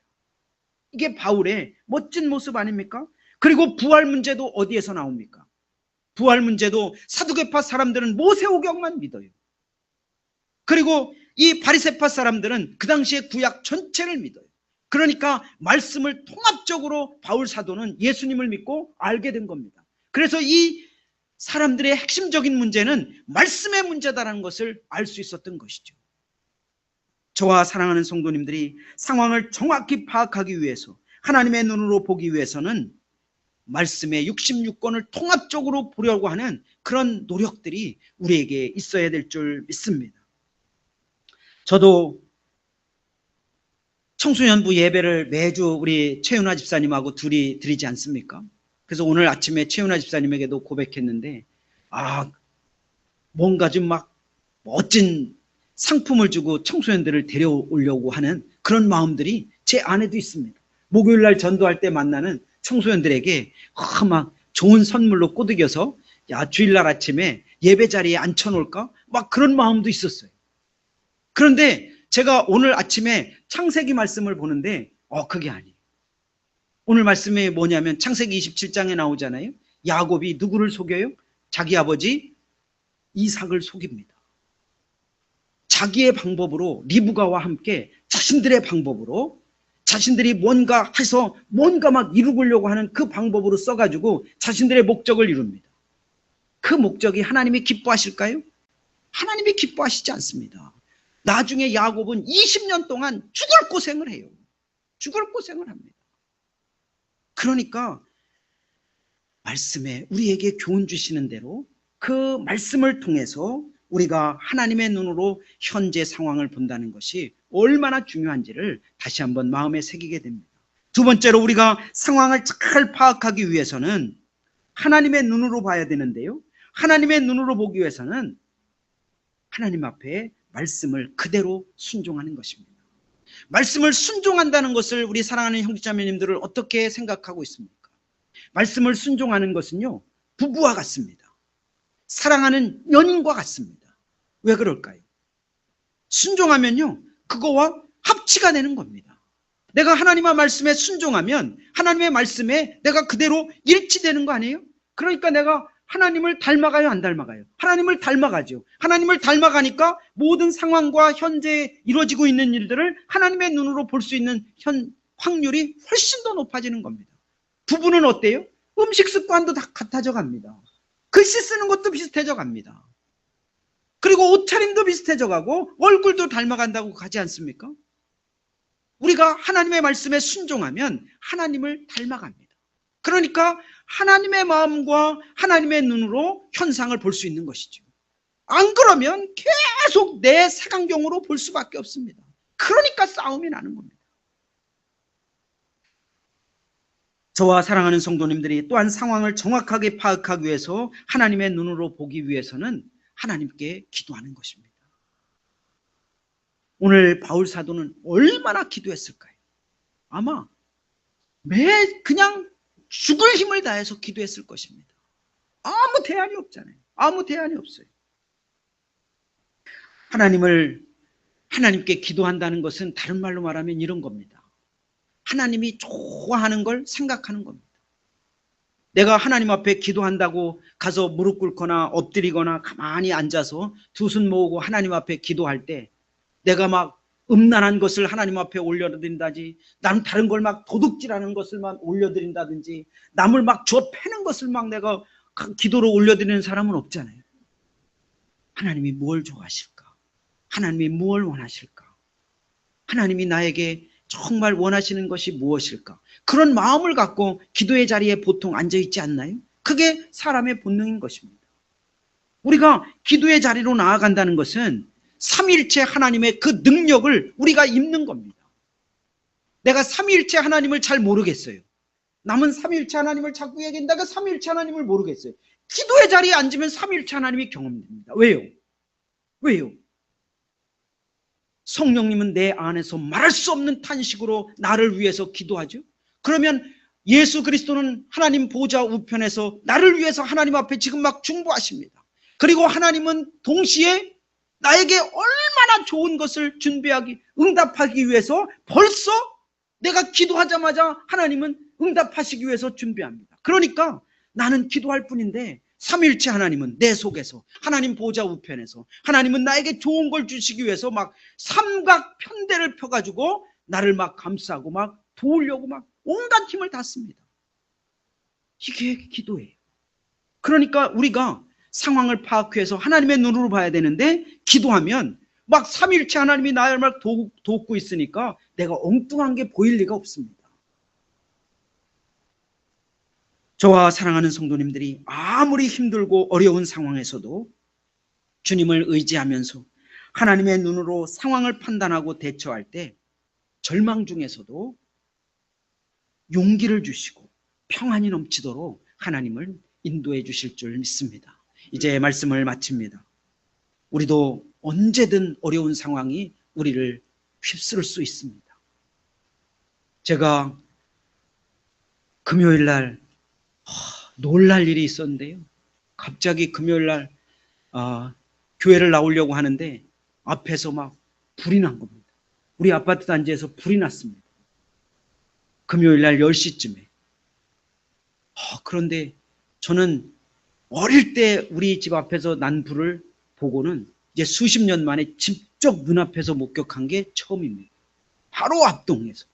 이게 바울의 멋진 모습 아닙니까? 그리고 부활 문제도 어디에서 나옵니까? 부활 문제도 사두개파 사람들은 모세오경만 믿어요. 그리고 이 바리새파 사람들은 그 당시에 구약 전체를 믿어요. 그러니까 말씀을 통합적으로 바울 사도는 예수님을 믿고 알게 된 겁니다. 그래서 이 사람들의 핵심적인 문제는 말씀의 문제다라는 것을 알 수 있었던 것이죠. 저와 사랑하는 성도님들이 상황을 정확히 파악하기 위해서, 하나님의 눈으로 보기 위해서는 말씀의 66권을 통합적으로 보려고 하는 그런 노력들이 우리에게 있어야 될 줄 믿습니다. 저도 청소년부 예배를 매주 우리 최윤아 집사님하고 둘이 드리지 않습니까? 그래서 오늘 아침에 최윤아 집사님에게도 고백했는데, 뭔가 좀 막 멋진 상품을 주고 청소년들을 데려오려고 하는 그런 마음들이 제 안에도 있습니다. 목요일 날 전도할 때 만나는 청소년들에게 막 좋은 선물로 꼬드겨서 주일날 아침에 예배 자리에 앉혀놓을까? 막 그런 마음도 있었어요. 그런데 제가 오늘 아침에 창세기 말씀을 보는데 그게 아니에요. 오늘 말씀이 뭐냐면 창세기 27장에 나오잖아요. 야곱이 누구를 속여요? 자기 아버지 이삭을 속입니다. 자기의 방법으로, 리브가와 함께 자신들의 방법으로, 자신들이 뭔가 해서 뭔가 막 이루려고 하는 그 방법으로 써가지고 자신들의 목적을 이룹니다. 그 목적이 하나님이 기뻐하실까요? 하나님이 기뻐하시지 않습니다. 나중에 야곱은 20년 동안 죽을 고생을 해요. 죽을 고생을 합니다. 그러니까 말씀에 우리에게 교훈 주시는 대로 그 말씀을 통해서 우리가 하나님의 눈으로 현재 상황을 본다는 것이 얼마나 중요한지를 다시 한번 마음에 새기게 됩니다. 두 번째로 우리가 상황을 잘 파악하기 위해서는 하나님의 눈으로 봐야 되는데요. 하나님의 눈으로 보기 위해서는 하나님 앞에 말씀을 그대로 순종하는 것입니다. 말씀을 순종한다는 것을 우리 사랑하는 형제자매님들을 어떻게 생각하고 있습니까? 말씀을 순종하는 것은요, 부부와 같습니다. 사랑하는 연인과 같습니다. 왜 그럴까요? 순종하면요, 그거와 합치가 되는 겁니다. 내가 하나님의 말씀에 순종하면 하나님의 말씀에 내가 그대로 일치되는 거 아니에요? 그러니까 내가 하나님을 닮아가요, 안 닮아가요? 하나님을 닮아가죠. 하나님을 닮아가니까 모든 상황과 현재 이루어지고 있는 일들을 하나님의 눈으로 볼 수 있는 확률이 훨씬 더 높아지는 겁니다. 부부는 어때요? 음식 습관도 다 같아져 갑니다. 글씨 쓰는 것도 비슷해져 갑니다. 그리고 옷차림도 비슷해져 가고 얼굴도 닮아간다고 가지 않습니까? 우리가 하나님의 말씀에 순종하면 하나님을 닮아갑니다. 그러니까 하나님의 마음과 하나님의 눈으로 현상을 볼 수 있는 것이죠. 안 그러면 계속 내 색안경으로 볼 수밖에 없습니다. 그러니까 싸움이 나는 겁니다. 저와 사랑하는 성도님들이 또한 상황을 정확하게 파악하기 위해서 하나님의 눈으로 보기 위해서는 하나님께 기도하는 것입니다. 오늘 바울 사도는 얼마나 기도했을까요? 아마 그냥 죽을 힘을 다해서 기도했을 것입니다. 아무 대안이 없잖아요. 아무 대안이 없어요. 하나님께 기도한다는 것은 다른 말로 말하면 이런 겁니다. 하나님이 좋아하는 걸 생각하는 겁니다. 내가 하나님 앞에 기도한다고 가서 무릎 꿇거나 엎드리거나 가만히 앉아서 두 손 모으고 하나님 앞에 기도할 때 내가 막 음란한 것을 하나님 앞에 올려드린다든지, 나는 다른 걸 막 도둑질하는 것을만 올려드린다든지, 남을 막 패는 것을 막 내가 기도로 올려드리는 사람은 없잖아요. 하나님이 무엇을 좋아하실까? 하나님이 무엇을 원하실까? 하나님이 나에게 정말 원하시는 것이 무엇일까? 그런 마음을 갖고 기도의 자리에 보통 앉아있지 않나요? 그게 사람의 본능인 것입니다. 우리가 기도의 자리로 나아간다는 것은 삼위일체 하나님의 그 능력을 우리가 입는 겁니다. 내가 삼위일체 하나님을 잘 모르겠어요. 남은 삼위일체 하나님을 자꾸 얘기한다가 삼위일체 하나님을 모르겠어요. 기도의 자리에 앉으면 삼위일체 하나님이 경험됩니다. 왜요? 성령님은 내 안에서 말할 수 없는 탄식으로 나를 위해서 기도하죠. 그러면 예수 그리스도는 하나님 보좌 우편에서 나를 위해서 하나님 앞에 지금 막 중보하십니다. 그리고 하나님은 동시에 나에게 얼마나 좋은 것을 응답하기 위해서 벌써 내가 기도하자마자 하나님은 응답하시기 위해서 준비합니다. 그러니까 나는 기도할 뿐인데 삼위일체 하나님은 내 속에서, 하나님 보좌 우편에서 하나님은 나에게 좋은 걸 주시기 위해서 막 삼각 편대를 펴가지고 나를 막 감싸고 막 도우려고 막 온갖 힘을 다 씁니다. 이게 기도예요. 그러니까 우리가 상황을 파악해서 하나님의 눈으로 봐야 되는데, 기도하면 막 삼위일체 하나님이 나를 막 돕고 있으니까 내가 엉뚱한 게 보일 리가 없습니다. 저와 사랑하는 성도님들이 아무리 힘들고 어려운 상황에서도 주님을 의지하면서 하나님의 눈으로 상황을 판단하고 대처할 때 절망 중에서도 용기를 주시고 평안이 넘치도록 하나님을 인도해 주실 줄 믿습니다. 이제 말씀을 마칩니다. 우리도 언제든 어려운 상황이 우리를 휩쓸을 수 있습니다. 제가 금요일 날 놀랄 일이 있었는데요. 갑자기 금요일 날 교회를 나오려고 하는데 앞에서 막 불이 난 겁니다. 우리 아파트 단지에서 불이 났습니다. 금요일 날 10시쯤에. 그런데 저는 어릴 때 우리 집 앞에서 난 불을 보고는 이제 수십 년 만에 직접 눈앞에서 목격한 게 처음입니다. 바로 앞동에서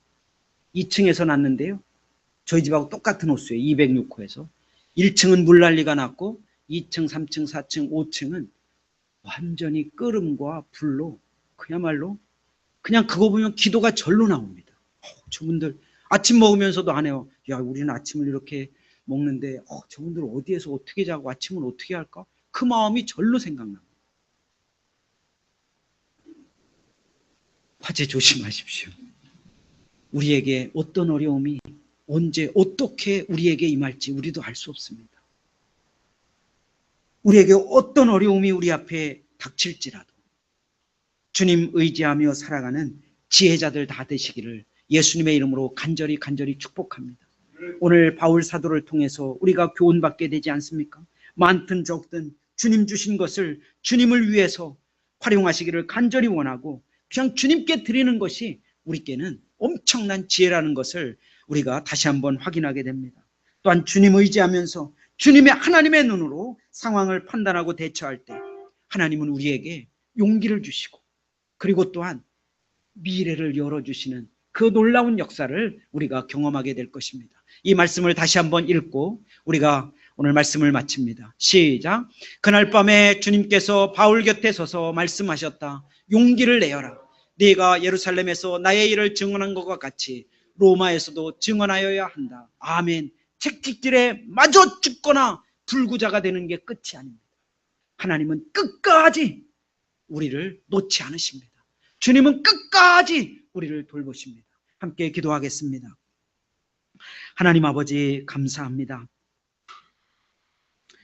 2층에서 났는데요. 저희 집하고 똑같은 호수예요. 206호에서 1층은 물난리가 났고 2층, 3층, 4층, 5층은 완전히 끓음과 불로 그야말로 그냥 그거 보면 기도가 절로 나옵니다. 저분들 아침 먹으면서도 안 해요. 야, 우리는 아침을 이렇게 먹는데 저분들 어디에서 어떻게 자고 아침을 어떻게 할까? 그 마음이 절로 생각납니다. 화재 조심하십시오. 우리에게 어떤 어려움이 언제 어떻게 우리에게 임할지 우리도 알 수 없습니다. 우리에게 어떤 어려움이 우리 앞에 닥칠지라도 주님 의지하며 살아가는 지혜자들 다 되시기를 예수님의 이름으로 간절히 축복합니다. 오늘 바울 사도를 통해서 우리가 교훈받게 되지 않습니까? 많든 적든 주님 주신 것을 주님을 위해서 활용하시기를 간절히 원하고 그냥 주님께 드리는 것이 우리께는 엄청난 지혜라는 것을 우리가 다시 한번 확인하게 됩니다. 또한 주님 의지하면서 주님의 하나님의 눈으로 상황을 판단하고 대처할 때 하나님은 우리에게 용기를 주시고 그리고 또한 미래를 열어주시는 그 놀라운 역사를 우리가 경험하게 될 것입니다. 이 말씀을 다시 한번 읽고 우리가 오늘 말씀을 마칩니다. 시작. 그날 밤에 주님께서 바울 곁에 서서 말씀하셨다. 용기를 내어라. 네가 예루살렘에서 나의 일을 증언한 것과 같이 로마에서도 증언하여야 한다. 아멘. 채찍질에 마저 죽거나 불구자가 되는 게 끝이 아닙니다. 하나님은 끝까지 우리를 놓지 않으십니다. 주님은 끝까지 우리를 돌보십니다. 함께 기도하겠습니다. 하나님 아버지 감사합니다.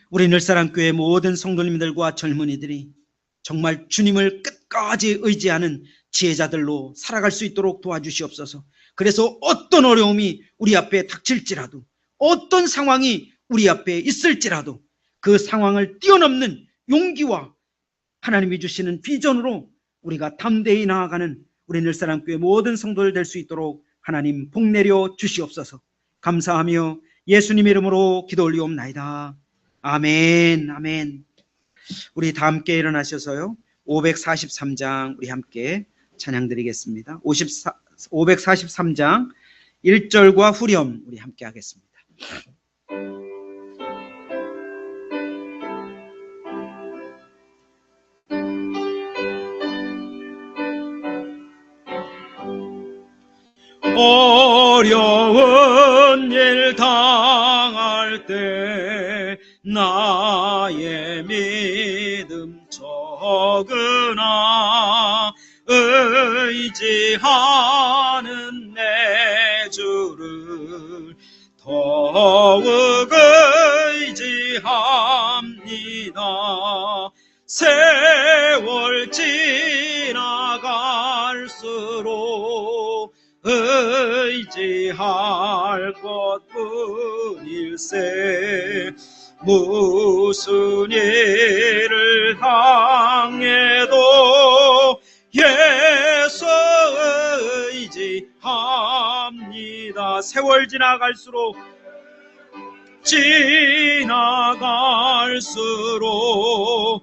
우리 늘사랑교회 모든 성도님들과 젊은이들이 정말 주님을 끝까지 의지하는 지혜자들로 살아갈 수 있도록 도와주시옵소서. 그래서 어떤 어려움이 우리 앞에 닥칠지라도 어떤 상황이 우리 앞에 있을지라도 그 상황을 뛰어넘는 용기와 하나님이 주시는 비전으로 우리가 담대히 나아가는 우리 늘사랑교회 모든 성도들 될 수 있도록 하나님 복 내려 주시옵소서. 감사하며 예수님 이름으로 기도 올리옵나이다. 아멘. 아멘. 우리 다 함께 일어나셔서요 543장 우리 함께 찬양 드리겠습니다. 543장 1절과 후렴 우리 함께 하겠습니다. 어려운 일 당할 때 나의 믿음 적으나 의지하는 내 주를 더욱 의지합니다. 세월 지나갈수록 의지할 것뿐일세. 무슨 일을 당해도 예수 의지합니다. 세월 지나갈수록 갈수록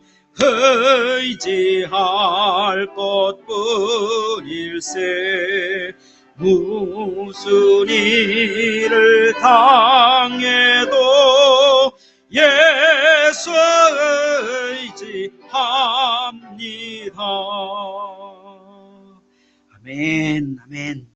의지할 것뿐일세. 무슨 일을 당해도 예수 의지합니다. 아멘, 아멘.